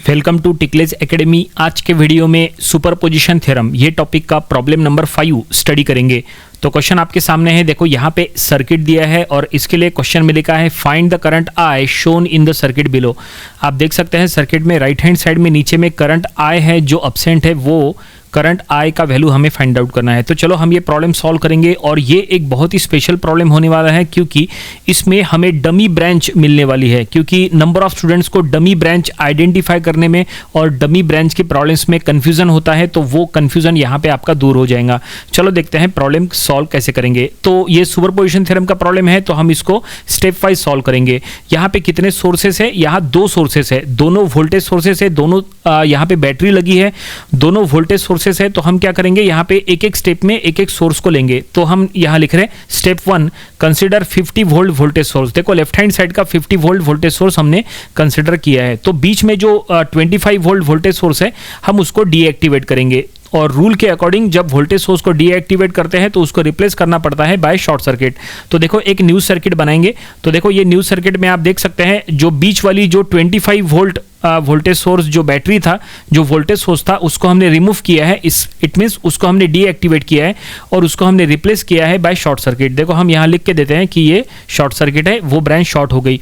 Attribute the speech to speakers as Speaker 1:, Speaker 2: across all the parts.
Speaker 1: Welcome to टिकलेज academy. आज के video में सुपरपोजिशन थ्योरम ये टॉपिक का प्रॉब्लम नंबर 5 स्टडी करेंगे। तो क्वेश्चन आपके सामने है, देखो यहाँ पे सर्किट दिया है और इसके लिए क्वेश्चन में लिखा है find the current I shown in the circuit below. आप देख सकते हैं सर्किट में राइट हैंड साइड में नीचे में करंट आई है जो अब्सेंट है, वो करंट आई का वैल्यू हमें फाइंड आउट करना है। तो चलो हम ये प्रॉब्लम सॉल्व करेंगे और ये एक बहुत ही स्पेशल प्रॉब्लम होने वाला है क्योंकि इसमें हमें डमी ब्रांच मिलने वाली है। क्योंकि नंबर ऑफ स्टूडेंट्स को डमी ब्रांच आइडेंटिफाई करने में और डमी ब्रांच के प्रॉब्लम्स में कन्फ्यूजन होता है, तो वो कन्फ्यूजन यहाँ पे आपका दूर हो जाएगा। चलो देखते हैं प्रॉब्लम सॉल्व कैसे करेंगे। तो ये सुपरपोजिशन थ्योरम का प्रॉब्लम है तो हम इसको स्टेप वाइज सॉल्व करेंगे। यहाँ पे कितने सोर्सेस है? यहाँ 2 सोर्सेस है, दोनों वोल्टेज सोर्सेस है, दोनों यहाँ पे बैटरी लगी है, दोनों वोल्टेज सोर्सेस है। तो हम क्या करेंगे, यहाँ पे एक एक स्टेप में एक एक सोर्स को लेंगे। तो हम यहाँ लिख रहे हैं step 1 consider 50 volt voltage source. देखो लेफ्ट हैंड साइड का 50 वोल्ट वोल्टेज सोर्स हमने कंसीडर किया है। तो बीच में जो 25 वोल्ट वोल्टेज सोर्स है हम उसको डीएक्टिवेट करेंगे और रूल के अकॉर्डिंग जब वोल्टेज सोर्स को डीएक्टिवेट करते हैं तो उसको रिप्लेस करना पड़ता है बाय शॉर्ट सर्किट। तो देखो एक न्यू सर्किट बनाएंगे। तो देखो ये न्यू सर्किट में आप देख सकते हैं जो बीच वाली जो 25 वोल्ट वोल्टेज सोर्स जो बैटरी था, जो वोल्टेज सोर्स था, उसको हमने रिमूव किया है। इट मीन्स उसको हमने डीएक्टिवेट किया है और उसको हमने रिप्लेस किया है बाय शॉर्ट सर्किट। देखो हम यहाँ लिख के देते हैं कि ये शॉर्ट सर्किट है, वो ब्रांच शॉर्ट हो गई।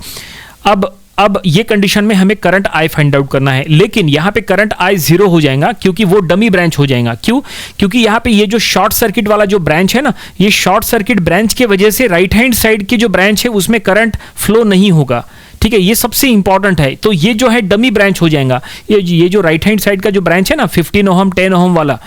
Speaker 1: अब ये कंडीशन में हमें करंट आई फाइंड आउट करना है, लेकिन यहाँ पे करंट आई 0 हो जाएगा क्योंकि वो डमी ब्रांच हो जाएगा। क्यों? क्योंकि यहाँ पे ये जो शॉर्ट सर्किट वाला जो ब्रांच है ना, ये शॉर्ट सर्किट ब्रांच के वजह से राइट हैंड साइड की जो ब्रांच है उसमें करंट फ्लो नहीं होगा। ठीक है, ये सबसे इंपॉर्टेंट है। तो ये जो है डमी ब्रांच हो जाएगा। ये जो राइट हैंड साइड का जो ब्रांच है ना 15 ओहम 10 ओहम वाला,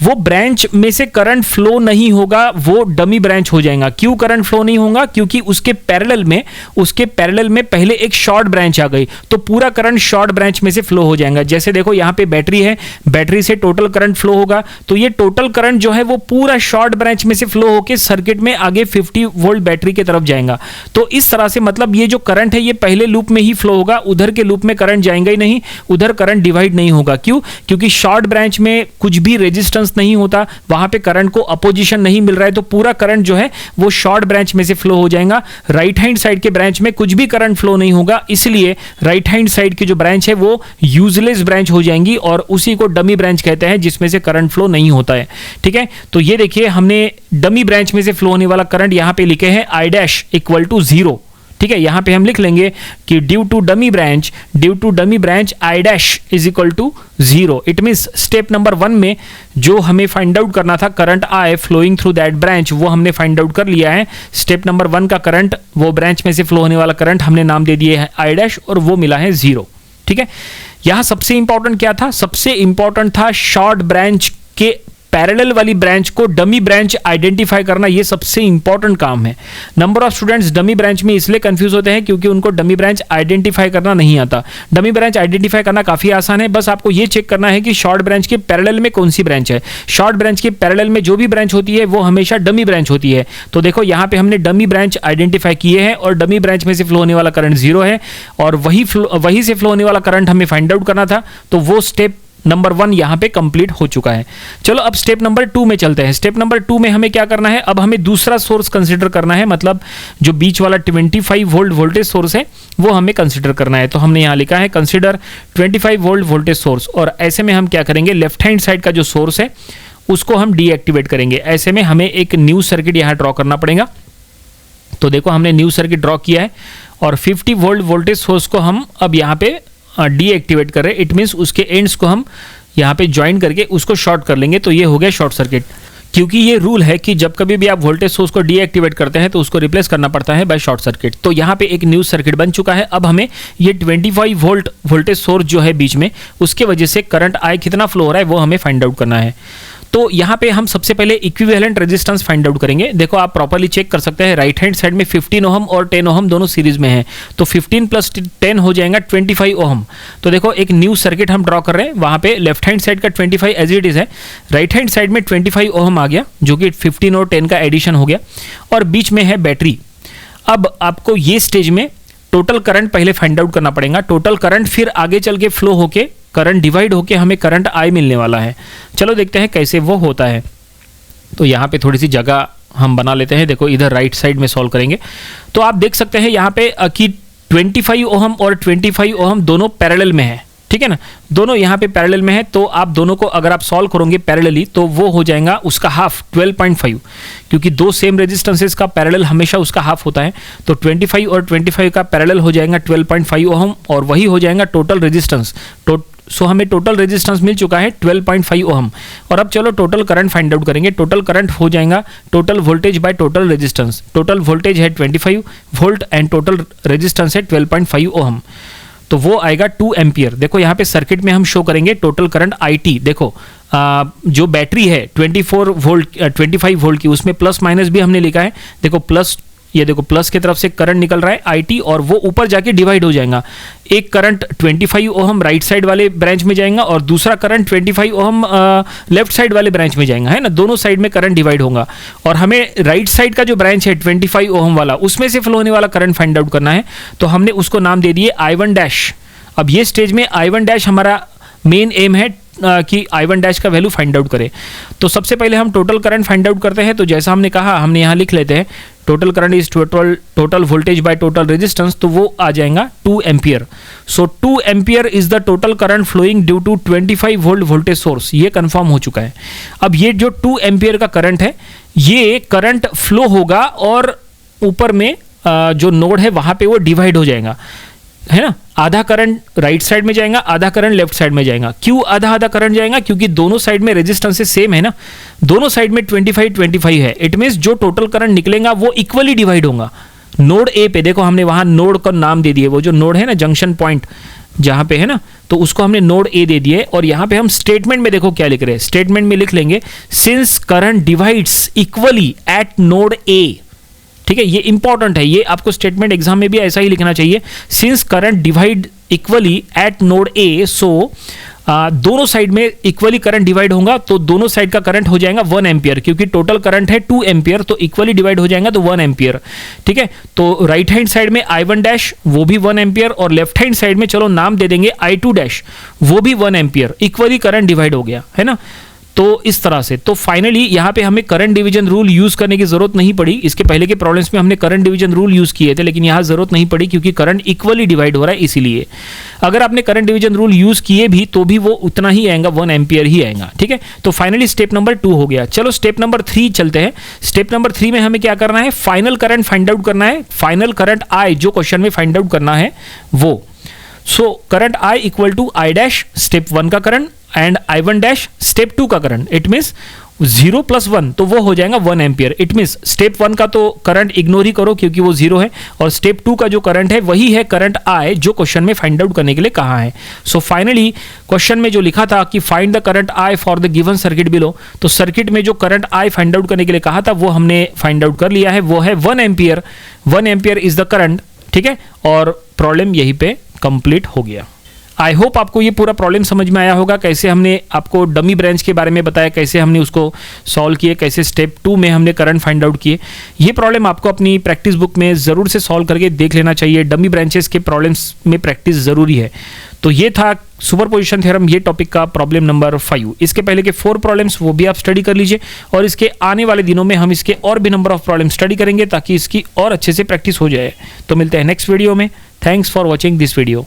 Speaker 1: वो ब्रांच में से करंट फ्लो नहीं होगा, वो डमी ब्रांच हो जाएगा। क्यों करंट फ्लो नहीं होगा? क्योंकि उसके पैरेलल में पहले एक शॉर्ट ब्रांच आ गई, तो पूरा करंट शॉर्ट ब्रांच में से फ्लो हो जाएगा। जैसे देखो यहाँ पे बैटरी है, बैटरी से टोटल करंट फ्लो होगा, तो ये टोटल करंट जो है वो पूरा शॉर्ट ब्रांच में से फ्लो होकर सर्किट में आगे 50 वोल्ट बैटरी की तरफ जाएगा। तो इस तरह से मतलब ये जो करंट है ये पहले लूप में ही फ्लो होगा, उधर के लूप में करंट जाएगा ही नहीं, उधर करंट डिवाइड नहीं होगा। क्यों? क्योंकि शॉर्ट ब्रांच में कुछ भी रेजिस्टेंस नहीं होता, वहां पे करंट को अपोजिशन नहीं मिल रहा है, तो पूरा करंट जो है वो शॉर्ट ब्रांच में से फ्लो हो जाएगा। राइट हैंड साइड के ब्रांच में कुछ भी करंट फ्लो नहीं होगा, इसलिए राइट हैंड साइड की जो ब्रांच है वो यूजलेस ब्रांच हो जाएंगी और उसी को डमी ब्रांच कहते हैं जिसमें से करंट फ्लो नहीं होता है। ठीक है, तो ये देखिए हमने डमी ब्रांच में से फ्लो होने वाला करंट यहां पे लिखे हैं I डैश इक्वल टू 0। ठीक है, यहां पे हम लिख लेंगे कि due to dummy branch I dash is equal to 0। It means step number 1 में जो हमें फाइंड आउट करना था current I flowing through that branch, वो हमने फाइंड आउट कर लिया है। स्टेप नंबर 1 का करंट, वो ब्रांच में से फ्लो होने वाला करंट हमने नाम दे दिया है I डैश और वो मिला है 0। ठीक है, यहां सबसे इंपॉर्टेंट क्या था? सबसे इंपॉर्टेंट था शॉर्ट ब्रांच के पैरेलल वाली ब्रांच को डमी ब्रांच आइडेंटिफाई करना, ये सबसे इंपॉर्टेंट काम है। Number of students dummy branch में इसलिए कंफ्यूज होते हैं क्योंकि उनको डमी ब्रांच आइडेंटिफाई करना नहीं आता। डमी ब्रांच आइडेंटिफाई करना काफी आसान है, बस आपको ये चेक करना है कि शॉर्ट ब्रांच के पैरेलल में कौन सी ब्रांच है। शॉर्ट ब्रांच के पैरेलल में जो भी ब्रांच होती है वो हमेशा डमी ब्रांच होती है। तो देखो यहाँ पे हमने डमी ब्रांच आइडेंटिफाई किए हैं और डमी ब्रांच में से फ्लो होने वाला करंट 0 है और वही से फ्लो होने वाला करंट हमें फाइंड आउट करना था। तो वो स्टेप नंबर 1 यहां पे कंप्लीट हो चुका है। चलो अब स्टेप नंबर 2 में चलते हैं। स्टेप नंबर 2 में हमें क्या करना है, अब हमें दूसरा सोर्स कंसीडर करना है, मतलब जो बीच वाला 25 वोल्ट वोल्टेज सोर्स है वो हमें कंसीडर करना है। तो हमने यहां लिखा है कंसीडर 25 वोल्ट वोल्टेज सोर्स और ऐसे में हम क्या करेंगे, लेफ्ट हैंड साइड का जो सोर्स है उसको हम डीएक्टिवेट करेंगे। ऐसे में हमें एक न्यू सर्किट यहां ड्रॉ करना पड़ेगा। तो देखो हमने न्यू सर्किट ड्रॉ किया है और 50 वोल्ट वोल्टेज सोर्स को हम अब यहाँ पे डीएक्टिवेट कर रहे हैं। इट मीन्स उसके एंड्स को हम यहाँ पे ज्वाइन करके उसको शॉर्ट कर लेंगे, तो ये हो गया शॉर्ट सर्किट। क्योंकि ये रूल है कि जब कभी भी आप वोल्टेज सोर्स को डीएक्टिवेट करते हैं तो उसको रिप्लेस करना पड़ता है बाय शॉर्ट सर्किट। तो यहाँ पे एक न्यू सर्किट बन चुका है। अब हमें ये 25 वोल्ट वोल्टेज सोर्स जो है बीच में, उसके वजह से करंट आई कितना फ्लो हो रहा है वो हमें फाइंड आउट करना है। तो यहाँ पे हम सबसे पहले इक्विवेलेंट रेजिस्टेंस फाइंड आउट करेंगे। देखो आप प्रॉपर्ली चेक कर सकते हैं, राइट हैंड साइड में 15 ओहम और 10 ओहम दोनों सीरीज में है, तो 15 प्लस 10 हो जाएगा 25 ओहम। तो देखो एक न्यू सर्किट हम ड्रॉ कर रहे हैं, वहां पे लेफ्ट हैंड साइड का 25 एज इट इज है, राइट हैंड साइड में 25 ओहम आ गया जो कि 15 और 10 का एडिशन हो गया और बीच में है बैटरी। अब आपको ये स्टेज में टोटल करंट पहले फाइंड आउट करना पड़ेगा। टोटल करंट फिर आगे चल के फ्लो होके करंट डिवाइड होके हमें करंट आई मिलने वाला है। चलो देखते हैं कैसे वो होता है। तो यहाँ पे थोड़ी सी जगह हम बना लेते हैं। देखो इधर राइट साइड में सॉल्व करेंगे तो आप देख सकते हैं यहाँ पे कि 25 ओहम और 25 ओहम दोनों पैरेलल में है। ठीक है ना, दोनों यहाँ पे पैरेलल में है, तो आप दोनों को अगर आप सॉल्व करोगे पैरेलली तो वो हो जाएगा उसका हाफ 12.5, क्योंकि दो सेम रेजिस्टेंसेस का पैरेलल हमेशा उसका हाफ होता है। तो 25 और 25 का पैरेलल हो जाएगा 12.5 ओहम, और वही हो जाएगा टोटल रेजिस्टेंस। सो हमें टोटल रेजिस्टेंस मिल चुका है 12.5 ओहम। और अब चलो टोटल करंट फाइंड आउट करेंगे। टोटल करंट हो जाएगा total voltage by total resistance. Total voltage है 25 वोल्ट एंड टोटल रेजिस्टेंस है 12.5 ओहम, तो वो आएगा 2 एम्पियर। देखो यहाँ पे सर्किट में हम शो करेंगे टोटल करंट IT। देखो जो बैटरी है 25 वोल्ट की, उसमें प्लस माइनस भी हमने लिखा है। देखो प्लस, ये देखो प्लस की तरफ से करंट निकल रहा है IT, और वो ऊपर जाके डिवाइड हो जाएगा। एक करंट 25 ओहम राइट साइड वाले ब्रांच में जाएगा और दूसरा करंट 25 ओहम लेफ्ट साइड वाले ब्रांच में जाएगा, है ना। दोनों साइड में करंट डिवाइड होगा, और हमें राइट साइड का जो ब्रांच है 25 ओहम वाला, उसमें से फ्लो होने वाला करंट फाइंड आउट करना है। तो हमने उसको नाम दे दिए I1 डैश। अब ये स्टेज में I1 डैश हमारा मेन एम है कि I1 डैश का वैल्यू फाइंड आउट करें। तो सबसे पहले हम टोटल करंट फाइंड आउट करते हैं। तो जैसा हमने कहा, हमने यहाँ लिख लेते हैं total current is total voltage by total resistance, तो वो आ जाएगा 2 ampere. So 2 ampere is the total current flowing due to 25 volt voltage source. ये कंफर्म हो चुका है। अब ये जो 2 एम्पियर का करंट है, ये करंट फ्लो होगा और ऊपर में जो नोड है वहां पे वो डिवाइड हो जाएगा, है ना। आधा करंट राइट साइड में जाएगा, आधा करंट लेफ्ट साइड में जाएगा। क्यों आधा आधा करंट जाएगा? क्योंकि दोनों साइड में रेजिस्टेंस सेम है ना, दोनों साइड में 25 है। इट मींस जो टोटल करंट निकलेगा वो इक्वली डिवाइड होगा। नोड ए पे देखो, हमने वहां नोड का नाम दे दिए, वो जो नोड है ना, जंक्शन पॉइंट जहां पे है ना, तो उसको हमने नोड ए दे दिए। और यहां पे हम स्टेटमेंट में देखो क्या लिख रहे हैं। स्टेटमेंट में लिख लेंगे since current divides equally at node ए। ठीक है, ये इंपॉर्टेंट है, ये आपको स्टेटमेंट एग्जाम में भी ऐसा ही लिखना चाहिए। Since current divide equally at node A, so दोनों साइड में इक्वली करंट डिवाइड होगा, तो दोनों साइड का करंट हो जाएगा 1 एम्पियर, क्योंकि टोटल करंट है 2 एम्पियर, तो इक्वली डिवाइड हो जाएगा तो 1 एम्पियर। ठीक है, तो राइट हैंड साइड में I1 डैश वो भी 1 एम्पियर, और लेफ्ट हैंड साइड में चलो नाम दे देंगे I2 डैश, वो भी 1 एम्पियर। इक्वली करंट डिवाइड हो गया, है ना। तो इस तरह से, तो फाइनली यहाँ पे हमें करंट डिवीजन रूल यूज करने की जरूरत नहीं पड़ी। इसके पहले के प्रॉब्लम्स में हमने करंट डिवीजन रूल यूज किए थे, लेकिन यहाँ जरूरत नहीं पड़ी क्योंकि करंट इक्वली डिवाइड हो रहा है इसीलिए। अगर आपने करंट डिवीजन रूल यूज किए भी तो भी वो उतना ही आएगा, 1 एम्पियर ही आएगा। ठीक है, तो फाइनली स्टेप नंबर 2 हो गया। चलो स्टेप नंबर 3 चलते हैं। स्टेप नंबर 3 में हमें क्या करना है? फाइनल करंट फाइंड आउट करना है। फाइनल करंट I जो क्वेश्चन में फाइंड आउट करना है वो। So current I equal to I dash step 1 का current and I1 dash step 2 का करंट। इट मीन्स 0 + 1 तो वो हो जाएगा 1 एम्पियर। इट मीन्स स्टेप 1 का तो करंट इग्नोर ही करो क्योंकि वो 0 है, और स्टेप 2 का जो करंट है वही है करंट I जो क्वेश्चन में फाइंड आउट करने के लिए कहा है। सो फाइनली क्वेश्चन में जो लिखा था कि find the current I for the given circuit below, तो सर्किट में जो करंट I फाइंड आउट करने के लिए कहा था वो हमने फाइंड आउट कर लिया है, वो है 1 ampere. 1 ampere is the current. ठीक है, और प्रॉब्लम यहीं पे कंप्लीट हो गया। आई होप आपको ये पूरा प्रॉब्लम समझ में आया होगा। कैसे हमने आपको डमी ब्रांच के बारे में बताया, कैसे हमने उसको सॉल्व किए, कैसे स्टेप 2 में हमने करंट फाइंड आउट किए। ये प्रॉब्लम आपको अपनी प्रैक्टिस बुक में ज़रूर से सॉल्व करके देख लेना चाहिए। डमी ब्रांचेस के प्रॉब्लम्स में प्रैक्टिस ज़रूरी है। तो ये था सुपरपोजिशन थ्योरम, ये टॉपिक का प्रॉब्लम नंबर 5। इसके पहले के 4 प्रॉब्लम्स वो भी आप स्टडी कर लीजिए, और इसके आने वाले दिनों में हम इसके और भी नंबर ऑफ प्रॉब्लम स्टडी करेंगे ताकि इसकी और अच्छे से प्रैक्टिस हो जाए। तो मिलते हैं नेक्स्ट वीडियो में। Thanks for watching this video.